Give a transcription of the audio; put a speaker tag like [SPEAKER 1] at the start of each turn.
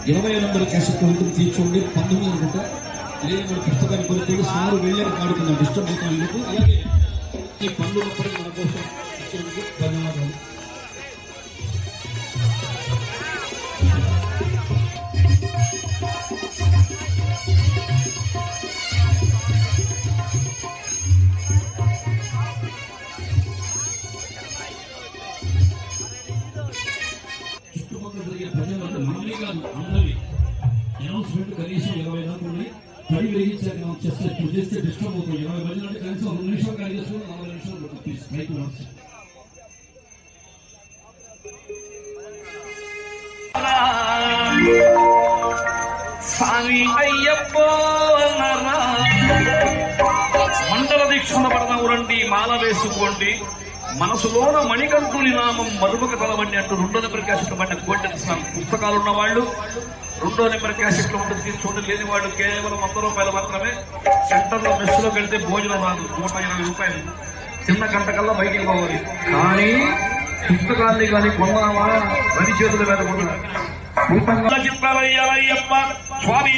[SPEAKER 1] 20 number cassette ఉంటుంది తీర్చోండి. 19 అనుకుంటా 20 number పుస్తకాన్ని కొనుక్కోండి. సారు వెళ్ళని కాడుకుందాం డిస్టర్బ్ అవుతాం ఎందుకు. అలాగే ఈ పనులు మన కోసం ఇచ్చినందుకు ధన్యవాదాలు. ప్రజలంటే మనమే కాదు అందరినీ అనౌన్స్మెంట్ కనీసం 20 దాకా ఉండి పడి వెలిగించాక మనం చేస్తే ఇప్పుడు చేస్తే డిస్టర్బ్ అవుతుంది. 20 మంది అంటే కనీసం 2 నిమిషాలు కానీ చేసుకుని 40 నిమిషాలు ప్లీజ్ రైట్ మార్క్స్.
[SPEAKER 2] స్వామి అయ్యప్ప మండల దీక్షణ పడనవురండి, మాల వేసుకోండి, మనసులోన మణికంఠుని నామం మరువక తలవండి అంటూ 2వ నెంబర్ క్యాసెట్లు పడిన కోటెల పుస్తకాలు ఉన్న వాళ్ళు 2వ నెంబర్ క్యాసెట్లు ఉంటుంది తీసుకోండి. లేని వాళ్ళు కేవలం 100 రూపాయలు మాత్రమే. సెంటర్లో మెస్సులోకి వెళ్తే భోజనం రాదు, 120 రూపాయలు. చిన్న గంట కల్లా బయటికి పోవాలి. కానీ పుస్తకాన్ని కానీ కొన్నావా వరి చేతుల మీద కూడా చెప్పాలయ్యాలయ్యప్ప స్వామి.